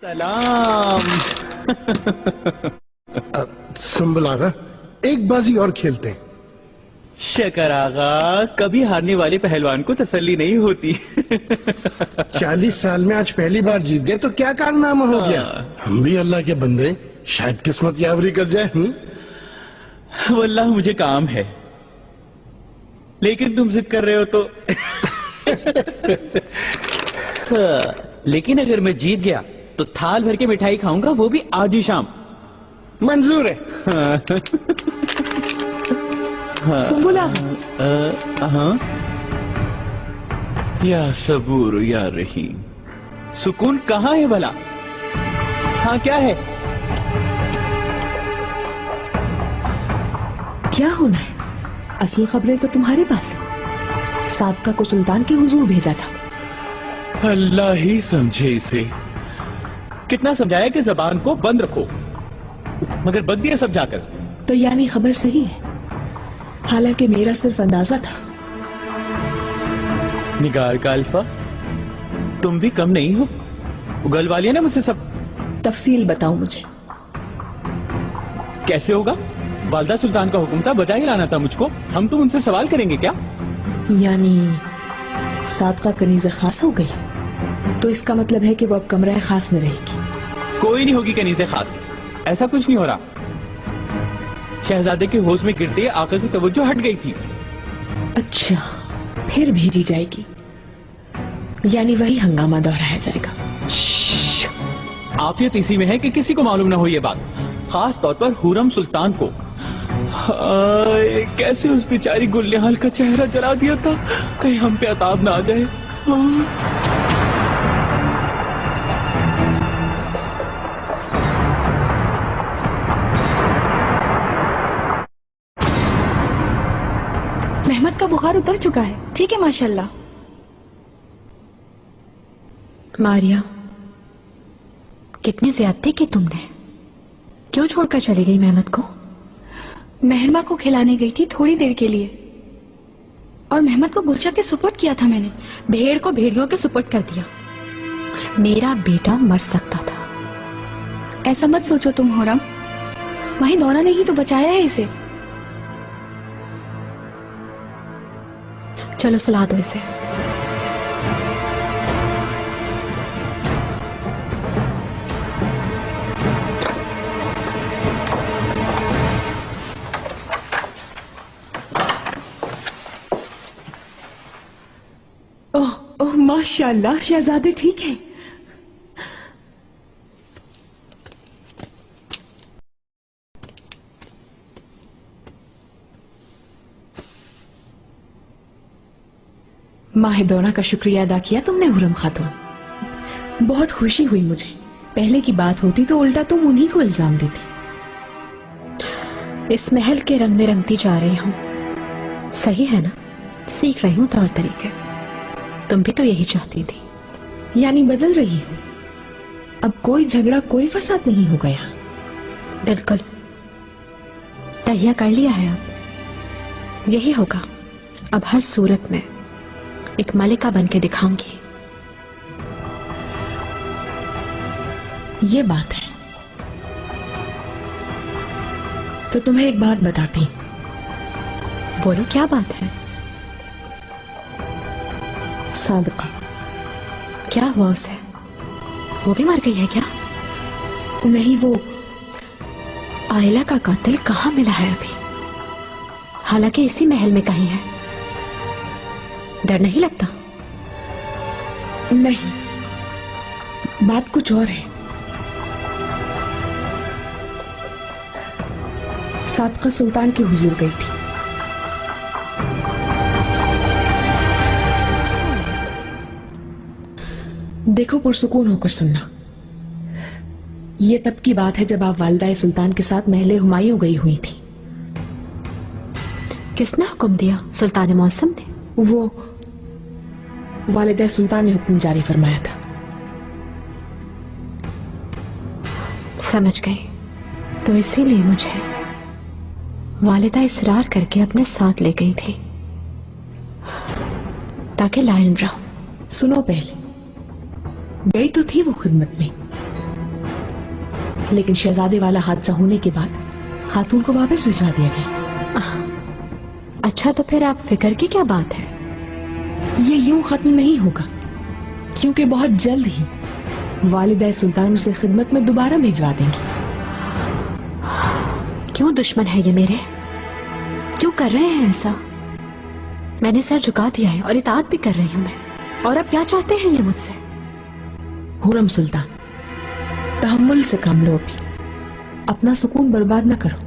सलाम। सुंबल आगा, एक बाजी और खेलते हैं। शकर आगा, कभी हारने वाले पहलवान को तसल्ली नहीं होती। 40 साल में आज पहली बार जीत गए तो क्या कारनामा हो गया। हम भी अल्लाह के बंदे, शायद किस्मत यावरी कर जाए। वल्लाह मुझे काम है, लेकिन तुम जिद कर रहे हो तो। लेकिन अगर मैं जीत गया तो थाल भर के मिठाई खाऊंगा, वो भी आज ही शाम। मंजूर है। सुंबुला, हाँ, या सबूर या रहीम। सुकून कहाँ है भला? हाँ, क्या है? क्या होना है? असली खबरें तो तुम्हारे पास है। साबका को सुल्तान के हुजूर भेजा था। अल्लाह ही समझे इसे। कितना समझाया कि जबान को बंद रखो, मगर बंद दिया सब जाकर। तो यानी खबर सही है, हालांकि मेरा सिर्फ अंदाजा था। निगार का अल्फा, तुम भी कम नहीं हो। उगलवा लिया ना मुझसे सब। तफसील बताओ मुझे। कैसे होगा? वालदा सुल्तान का हुक्म था, बजा ही लाना था मुझको। हम तुम उनसे सवाल करेंगे क्या? यानी साबका कनीज़े खास हो गई, तो इसका मतलब है कि वो अब कमरा खास में रहेगी। कोई नहीं होगी कनीज़े खास, ऐसा कुछ नहीं हो रहा। शहजादे के होश में गिरते आका की तवज्जो हट गई थी। अच्छा, फिर भेजी जाएगी, यानी वही हंगामा दोहराया जाएगा। आफियत इसी में है कि किसी को मालूम ना हो ये बात, खास तौर पर हुरम सुल्तान को। कैसे उस बेचारी गुलनिहाल का चेहरा जला दिया था, कहीं हम पे अताब ना आ जाए। मेहमद का बुखार उतर चुका है। ठीक है माशाल्लाह। मारिया, कितनी ज्यादती की तुमने। क्यों छोड़कर चली गई मेहमद को? मेहरमा को खिलाने गई थी थोड़ी देर के लिए, और मेहमद को गुलशा के सुपुर्द किया था मैंने। भेड़ को भेड़ियों के सुपुर्द कर दिया। मेरा बेटा मर सकता था। ऐसा मत सोचो तुम हुरम, वहीं दौरा ने ही तो बचाया है इसे। चलो सुला दो इसे। ओह ओह, माशाल्लाह, शहजादे ठीक है। माहिदौरा का शुक्रिया अदा किया तुमने हुरम खातून। बहुत खुशी हुई मुझे। पहले की बात होती तो उल्टा तुम उन्हीं को इल्जाम देती। इस महल के रंग में रंगती जा रही हूँ, सही है ना? सीख रही हूँ तौर तरीके। तुम भी तो यही चाहती थी। यानी बदल रही हूँ। अब कोई झगड़ा, कोई फसाद नहीं हो गया। बिल्कुल, तहिया कर लिया है। अब यही होगा। अब हर सूरत में एक मलिका बन के दिखाऊंगी। ये बात है तो तुम्हें एक बात बताती। बोलो, क्या बात है? सादिका। क्या हुआ उसे? वो भी मर गई है क्या? नहीं, वो आयला का कातिल कहाँ मिला है अभी? हालांकि इसी महल में कहीं है। डर नहीं लगता? नहीं, बात कुछ और है। साबका सुल्तान के हुजूर गई थी। देखो, पुरसुकून होकर सुनना। ये तब की बात है जब आप वालिदा सुल्तान के साथ महले हुमायूं गई हुई थी। किसने हुक्म दिया? सुल्तान मौसम ने? वो वालिदा सुल्तान ने हुक्म जारी फरमाया था। समझ गई। तो इसीलिए मुझे वालिदा इसरार करके अपने साथ ले गई थी ताकि लाइन रहूं। सुनो, पहले गई तो थी वो खिदमत में, लेकिन शहजादे वाला हादसा होने के बाद खातून को वापस भिजवा दिया गया। अच्छा, तो फिर आप फिक्र की क्या बात है? ये यूं खत्म नहीं होगा, क्योंकि बहुत जल्द ही वालिदा सुल्तान उसे खिदमत में दोबारा भिजवा देंगी। क्यों दुश्मन है ये मेरे? क्यों कर रहे हैं ऐसा? मैंने सर झुका दिया है और इताअत भी कर रही हूं मैं। और अब क्या चाहते हैं ये मुझसे? हुरम सुल्तान, तहम्मुल से काम लो, अभी अपना सुकून बर्बाद न करो।